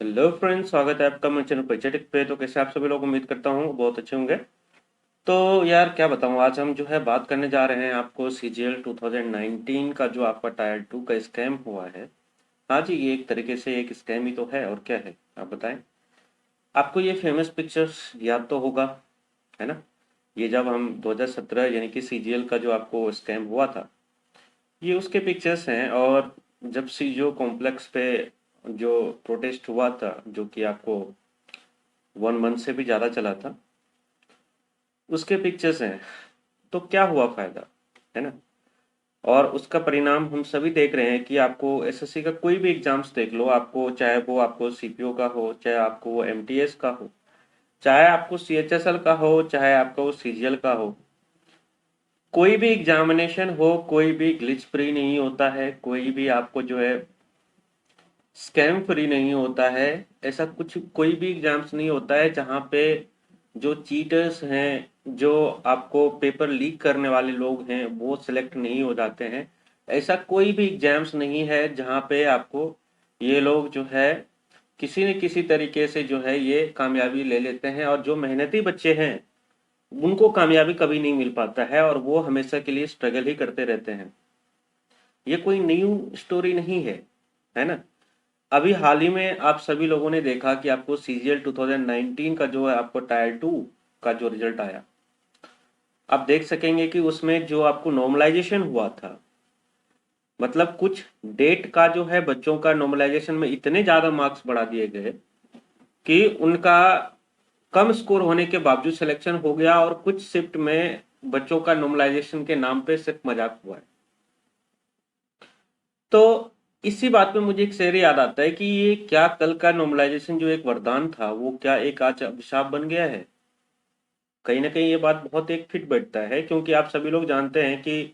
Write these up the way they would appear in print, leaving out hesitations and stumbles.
Hello friends, स्वागत है आपका मेरे चैनल परिचय टेक पे। तो कैसे आप सभी लोग, उम्मीद करता हूँ बहुत अच्छे होंगे। तो यार क्या बताऊँ, आज हम जो है बात करने जा रहे हैं आपको सीजीएल 2019 का जो आपका टायर 2 का स्कैम हुआ है। हाँ जी, ये एक तरीके से एक स्कैम ही तो है, और क्या है आप बताएं। आपको ये फेमस पिक्चर्स याद तो होगा, है ना। ये जब हम 2017 यानी कि सीजीएल का जो आपको स्कैम हुआ था, ये उसके पिक्चर्स हैं। और जब सीजो कॉम्प्लेक्स पे जो प्रोटेस्ट हुआ था, जो कि आपको 1 मंथ से भी ज़्यादा चला था, उसके पिक्चर्स हैं। तो क्या हुआ फायदा, है ना। और उसका परिणाम हम सभी देख रहे हैं कि आपको एसएससी का कोई भी एग्जाम्स देख लो, आपको चाहे वो आपको सीपीओ का हो, चाहे आपको वो एमटीएस का हो, चाहे आपको सीएचएसएल का हो, चाहे आपका वो सीजीएल का हो, कोई भी एग्जामिनेशन हो, कोई भी ग्लिच फ्री नहीं होता है, कोई भी आपको जो है स्कैम फ्री नहीं होता है। ऐसा कुछ कोई भी एग्जाम्स नहीं होता है जहाँ पे जो चीटर्स हैं, जो आपको पेपर लीक करने वाले लोग हैं, वो सिलेक्ट नहीं हो जाते हैं। ऐसा कोई भी एग्जाम्स नहीं है जहाँ पे आपको ये लोग जो है किसी न किसी तरीके से जो है ये कामयाबी ले लेते हैं। और जो मेहनती बच्चे हैं उनको कामयाबी कभी नहीं मिल पाता है, और वो हमेशा के लिए स्ट्रगल ही करते रहते हैं। ये कोई न्यू स्टोरी नहीं है ना। अभी हाल ही में आप सभी लोगों ने देखा कि आपको सीजीएल 2019 का जो है आपको टायर 2 का जो रिजल्ट आया, आप देख सकेंगे कि उसमें जो आपको नॉर्मलाइजेशन हुआ था, मतलब कुछ डेट का जो है बच्चों का नॉर्मलाइजेशन में इतने ज्यादा मार्क्स बढ़ा दिए गए कि उनका कम स्कोर होने के बावजूद सिलेक्शन हो गया, और कुछ शिफ्ट में बच्चों का नॉर्मलाइजेशन के नाम पे सिर्फ मजाक हुआ है। तो इसी बात पे मुझे एक शेर याद आता है कि ये क्या कल का नॉर्मलाइजेशन जो एक वरदान था, वो क्या एक आज अभिशाप बन गया है। कहीं ना कहीं ये बात बहुत एक फिट बैठता है, क्योंकि आप सभी लोग जानते हैं कि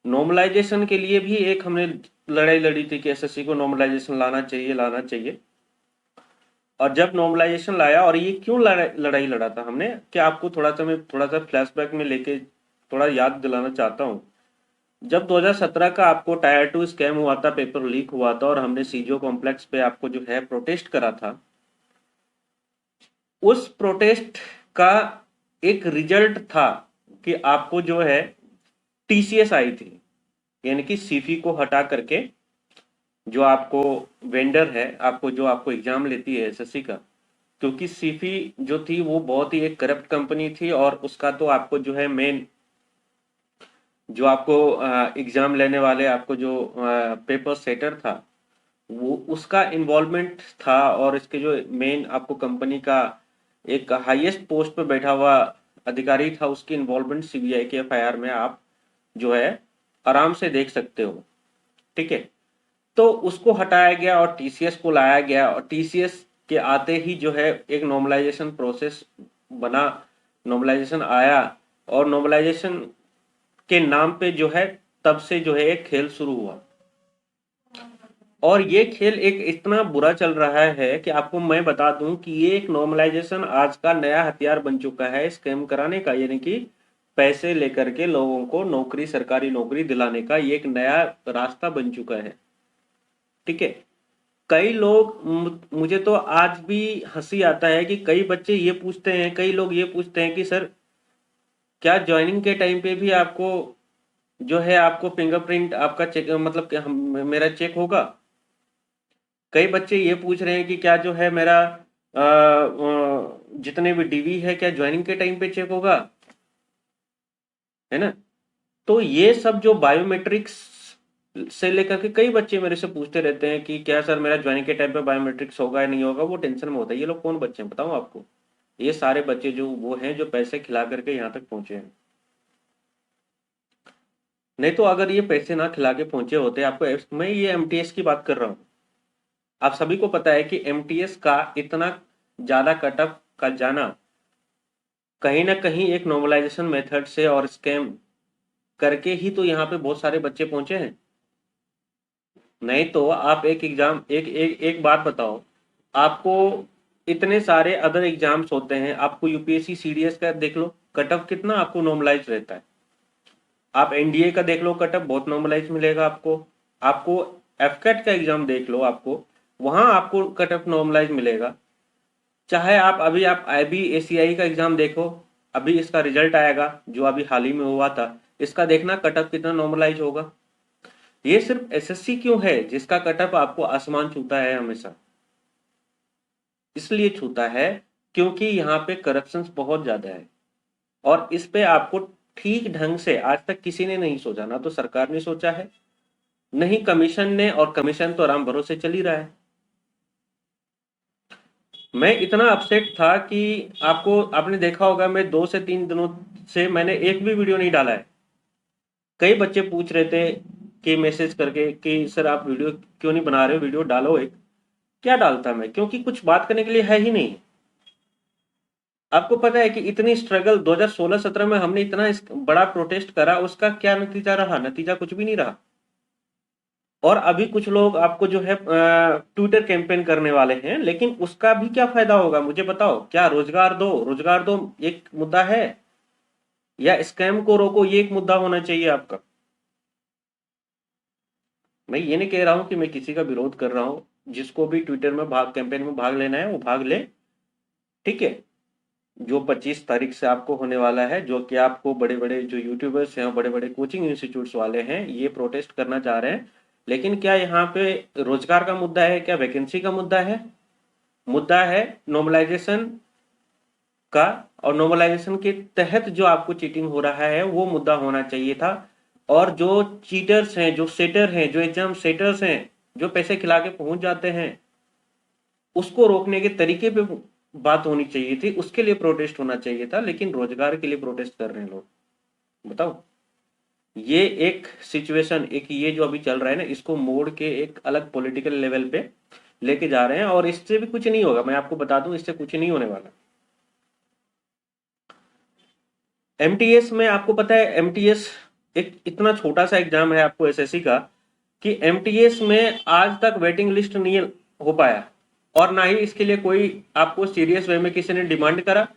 नॉर्मलाइजेशन के लिए भी एक हमने लड़ाई लड़ी थी कि एसएससी को नॉर्मलाइजेशन लाना चाहिए, लाना चाहिए। और जब नॉर्मलाइजेशन लाया, और ये क्यों लड़ाई लड़ा था हमने, कि आपको थोड़ा सा फ्लैशबैक में लेके थोड़ा याद दिलाना चाहता हूँ। जब 2017 का आपको टायर 2 स्कैम हुआ था, पेपर लीक हुआ था, और हमने सीजो कॉम्प्लेक्स पे आपको जो है प्रोटेस्ट करा था, उस प्रोटेस्ट का एक रिजल्ट था कि आपको जो है टीसीएस आई थी। यानी कि सीफी को हटा करके जो आपको वेंडर है, आपको जो आपको एग्जाम लेती है एसएससी का, क्योंकि सीफी जो थी वो बहुत ही एक करप्ट कंपनी थी, और उसका तो आपको जो है मेन जो आपको एग्जाम लेने वाले आपको जो पेपर सेटर था, वो उसका इन्वॉल्वमेंट था। और इसके जो मेन आपको कंपनी का एक हाईएस्ट पोस्ट पे बैठा हुआ अधिकारी था, उसकी इन्वॉल्वमेंट सीबीआई के एफआईआर में आप जो है आराम से देख सकते हो। ठीक है। तो उसको हटाया गया और टीसीएस को लाया गया, और टीसीएस के आते ही जो है एक नॉर्मलाइजेशन प्रोसेस बना, नॉर्मलाइजेशन आया। और नॉर्मलाइजेशन के नाम पे जो है तब से जो है एक खेल शुरू हुआ। और ये खेल एक इतना बुरा चल रहा है कि आपको मैं बता दूं कि ये एक नॉर्मलाइजेशन आज का नया हथियार बन चुका है स्कैम कराने का। यानी कि पैसे लेकर के लोगों को नौकरी, सरकारी नौकरी दिलाने का ये एक नया रास्ता बन चुका है। ठीक है। कई लोग मुझे तो आज भी हंसी आता है कि कई बच्चे ये पूछते हैं, कई लोग ये पूछते हैं कि सर, क्या ज्वाइनिंग के टाइम पे भी आपको जो है आपको फिंगरप्रिंट आपका चेक, मतलब कि मेरा चेक होगा। कई बच्चे ये पूछ रहे हैं कि क्या जो है मेरा जितने भी डीवी है, क्या ज्वाइनिंग के टाइम पे चेक होगा, है ना। तो ये सब जो बायोमेट्रिक्स से लेकर के कई बच्चे मेरे से पूछते रहते हैं कि क्या सर मेरा ज्वाइनिंग के टाइम पे बायोमेट्रिक्स होगा या नहीं होगा, वो टेंशन में होता है। ये लोग कौन बच्चे हैं बताऊं आपको। ये सारे बच्चे जो वो हैं जो पैसे खिला करके यहाँ तक पहुंचे हैं। नहीं तो अगर ये पैसे ना खिला के पहुंचे होते, आपको मैं ये एमटीएस की बात कर रहा हूँ। आप सभी को पता है कि एमटीएस का इतना ज्यादा कटअप का जाना कहीं ना कहीं एक नॉर्मलाइजेशन मेथड से और स्कैम करके ही तो यहाँ पे बहुत सारे बच्चे पहुंचे हैं। नहीं तो आप एक एग्जाम, एक बात बताओ, आपको इतने सारे अदर एग्जाम्स होते हैं, आपको यूपीएससी सीडीएस का देख लो कटअप कितना आपको नॉर्मलाइज रहता है। आप एनडीए का देख लो, कटअप बहुत नॉर्मलाइज मिलेगा आपको। आपको एफकेट का एग्जाम देख लो, आपको वहां आपको कट ऑफ नॉर्मलाइज मिलेगा। चाहे आप IB ACI का एग्जाम देखो, अभी इसका रिजल्ट आएगा जो अभी हाल ही में हुआ था, इसका देखना कट ऑफ कितना नॉर्मलाइज होगा। ये सिर्फ SSC क्यों है जिसका कट ऑफ आपको आसमान छूता है हमेशा? इसलिए छूता है क्योंकि यहाँ पे करप्शन बहुत ज्यादा है, और इस पे आपको ठीक ढंग से आज तक किसी ने नहीं सोचा, ना तो सरकार ने सोचा है, नहीं कमीशन ने, और कमीशन तो राम भरोसे चल ही रहा है। मैं इतना अपसेट था कि आपने देखा होगा, मैं 2 से 3 दिनों से मैंने एक भी वीडियो नहीं डाला है। कई बच्चे पूछ रहे थे कि मैसेज करके कि सर आप वीडियो क्यों नहीं बना रहे हो, वीडियो डालो एक। क्या डालता मैं, क्योंकि कुछ बात करने के लिए है ही नहीं। आपको पता है कि इतनी स्ट्रगल 2016-17 में हमने इतना बड़ा प्रोटेस्ट करा, उसका क्या नतीजा रहा? नतीजा कुछ भी नहीं रहा। और अभी कुछ लोग आपको जो है ट्विटर कैंपेन करने वाले हैं, लेकिन उसका भी क्या फायदा होगा मुझे बताओ? क्या रोजगार दो एक मुद्दा है, या स्कैम को रोको ये एक मुद्दा होना चाहिए आपका? मैं ये नहीं कह रहा हूं कि मैं किसी का विरोध कर रहा हूं, जिसको भी ट्विटर में कैंपेन में भाग लेना है वो भाग ले, ठीक है। जो 25 तारीख से आपको होने वाला है, जो कि आपको बड़े बड़े जो यूट्यूबर्स हैं, बड़े बड़े कोचिंग इंस्टीट्यूट्स वाले हैं, ये प्रोटेस्ट करना चाह रहे हैं। लेकिन क्या यहाँ पे रोजगार का मुद्दा है? क्या वैकेंसी का मुद्दा है? मुद्दा है नॉर्मलाइजेशन का, और नॉर्मलाइजेशन के तहत जो आपको चीटिंग हो रहा है वो मुद्दा होना चाहिए था। और जो चीटर्स हैं, जो सेटर हैं, जो एग्जाम सेटर्स हैं, जो पैसे खिला के पहुंच जाते हैं, उसको रोकने के तरीके पे बात होनी चाहिए थी, उसके लिए प्रोटेस्ट होना चाहिए था। लेकिन रोजगार के लिए प्रोटेस्ट कर रहे हैं लोग, बताओ। ये एक सिचुएशन, एक ये जो अभी चल रहा है ना, इसको मोड़ के एक अलग पॉलिटिकल लेवल पे लेके जा रहे हैं, और इससे भी कुछ नहीं होगा। मैं आपको बता दूं, इससे कुछ नहीं होने वाला। MTS में आपको पता है, MTS एक इतना छोटा सा एग्जाम है आपको SSC का, कि MTS में आज तक वेटिंग लिस्ट नहीं हो पाया, और ना ही इसके लिए कोई आपको सीरियस वे में किसी ने डिमांड करा,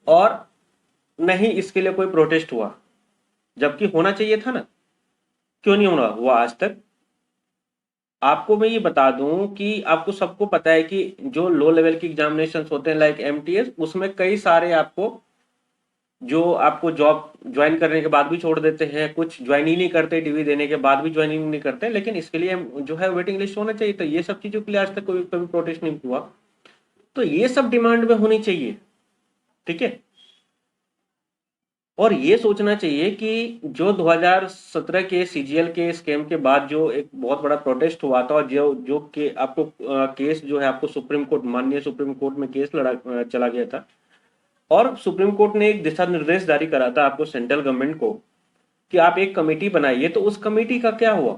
और नहीं इसके लिए कोई प्रोटेस्ट हुआ, जबकि होना चाहिए था ना। क्यों नहीं होना हुआ आज तक? आपको मैं ये बता दूं कि आपको सबको पता है कि जो लो लेवल की एग्जामिनेशन होते हैं लाइक MTS, उसमें कई सारे आपको जो आपको जॉब ज्वाइन करने के बाद भी छोड़ देते हैं, कुछ ज्वाइन ही नहीं करते, डिग्री देने के बाद भी ज्वाइनिंग नहीं करते, लेकिन इसके लिए जो है वेटिंग लिस्ट होना चाहिए। तो ये सब चीजों के लिए आज तक कोई कभी प्रोटेस्ट नहीं हुआ। तो ये सब डिमांड में होनी चाहिए, ठीक है। और ये सोचना चाहिए कि जो 2017 के CGL के स्कैम के बाद जो एक बहुत बड़ा प्रोटेस्ट हुआ था, और जो जो के आपको केस जो है आपको सुप्रीम कोर्ट, माननीय सुप्रीम कोर्ट में केस चला गया था, और सुप्रीम कोर्ट ने एक दिशा निर्देश जारी करा था आपको सेंट्रल गवर्नमेंट को कि आप एक कमेटी बनाइए। तो उस कमेटी का क्या हुआ?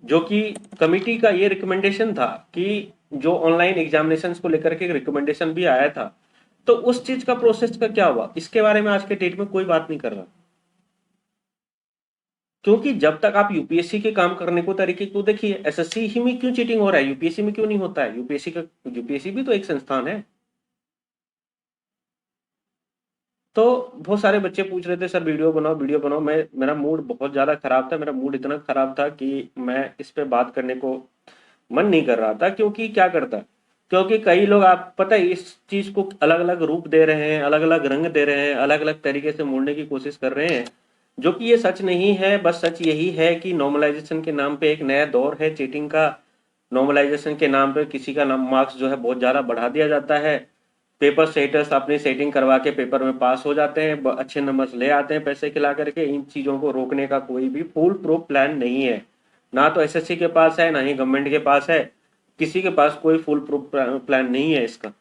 जो कि कमेटी का ये रिकमेंडेशन था कि जो ऑनलाइन एग्जामिनेशन को लेकर के रिकमेंडेशन भी आया था, तो उस चीज का प्रोसेस का क्या हुआ? इसके बारे में आज के डेट में कोई बात नहीं कर रहा। क्योंकि जब तक आप UPSC के काम करने को तरीके को देखिए, SSC ही में क्यों चीटिंग हो रहा है, UPSC में क्यों नहीं होता है? UPSC भी तो एक संस्थान है। तो बहुत सारे बच्चे पूछ रहे थे सर वीडियो बनाओ वीडियो बनाओ। मेरा मूड बहुत ज्यादा खराब था, मेरा मूड इतना खराब था कि मैं इस पे बात करने को मन नहीं कर रहा था। क्योंकि क्या करता, क्योंकि कई लोग आप पता है इस चीज को अलग अलग रूप दे रहे हैं, अलग अलग रंग दे रहे हैं, अलग अलग तरीके से मोड़ने की कोशिश कर रहे हैं, जो कि ये सच नहीं है। बस सच यही है कि नॉर्मलाइजेशन के नाम पे एक नया दौर है चीटिंग का। नॉर्मलाइजेशन के नाम पे किसी का नाम मार्क्स जो है बहुत ज्यादा बढ़ा दिया जाता है। पेपर सेटर्स अपनी सेटिंग करवा के पेपर में पास हो जाते हैं, अच्छे नंबर्स ले आते हैं पैसे खिला करके। इन चीजों को रोकने का कोई भी फुल प्रूफ प्लान नहीं है, ना तो SSC के पास है, ना ही गवर्नमेंट के पास है। किसी के पास कोई फुल प्रूफ प्लान नहीं है इसका।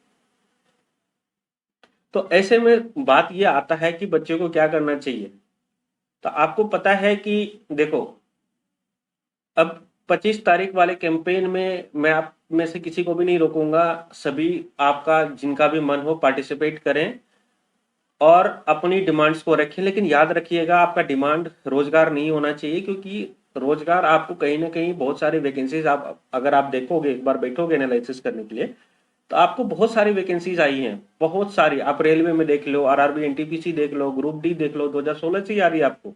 तो ऐसे में बात ये आता है कि बच्चे को क्या करना चाहिए। तो आपको पता है कि देखो, अब 25 तारीख वाले कैंपेन में मैं आप में से किसी को भी नहीं रोकूंगा। सभी आपका जिनका भी मन हो पार्टिसिपेट करें और अपनी डिमांड्स को रखें। लेकिन याद रखिएगा, आपका डिमांड रोजगार नहीं होना चाहिए, क्योंकि रोजगार आपको कहीं ना कहीं बहुत सारी वैकेंसीज, आप अगर आप देखोगे, एक बार बैठोगे एनालिसिस करने के लिए, तो आपको बहुत सारी वैकेंसीज आई हैं, बहुत सारी। आप रेलवे में देख लो, RRB NTPC देख लो, ग्रुप D देख लो, 2016 से ही आ रही है आपको।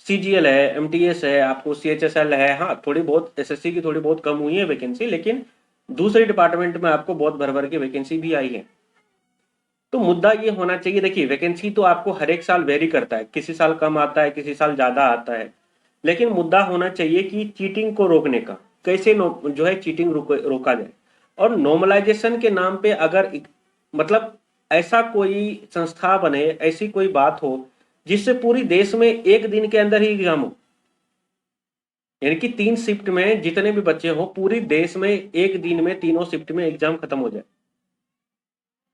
CGL है, MTS है, आपको CHSL है। हाँ, थोड़ी बहुत SSC की थोड़ी बहुत कम हुई है वैकेंसी, लेकिन दूसरे डिपार्टमेंट में आपको बहुत भर भर के वैकेंसी भी आई है। तो मुद्दा ये होना चाहिए, देखिए वैकेंसी तो आपको हर एक साल वेरी करता है, किसी साल कम आता है, किसी साल ज्यादा आता है, लेकिन मुद्दा होना चाहिए कि चीटिंग को रोकने का, कैसे जो है चीटिंग रोका जाए। और नॉर्मलाइजेशन के नाम पे अगर मतलब ऐसा कोई संस्था बने, ऐसी कोई बात हो जिससे पूरी देश में एक दिन के अंदर ही एग्जाम हो, यानी कि 3 शिफ्ट में जितने भी बच्चे हो पूरी देश में एक दिन में तीनों शिफ्ट में एग्जाम खत्म हो जाए,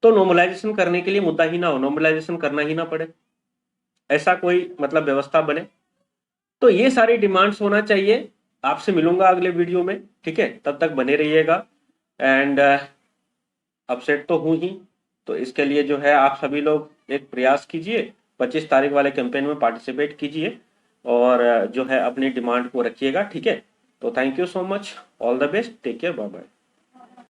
तो नॉर्मलाइजेशन करने के लिए मुद्दा ही ना हो, नॉर्मलाइजेशन करना ही ना पड़े, ऐसा कोई मतलब व्यवस्था बने। तो ये सारी डिमांड्स होना चाहिए। आपसे मिलूंगा अगले वीडियो में, ठीक है, तब तक बने रहिएगा। एंड अपसेट तो हूं ही, तो इसके लिए जो है आप सभी लोग एक प्रयास कीजिए, 25 तारीख वाले कैंपेन में पार्टिसिपेट कीजिए और जो है अपनी डिमांड को रखिएगा, ठीक है। तो thank you so much, all the best, take care, bye bye.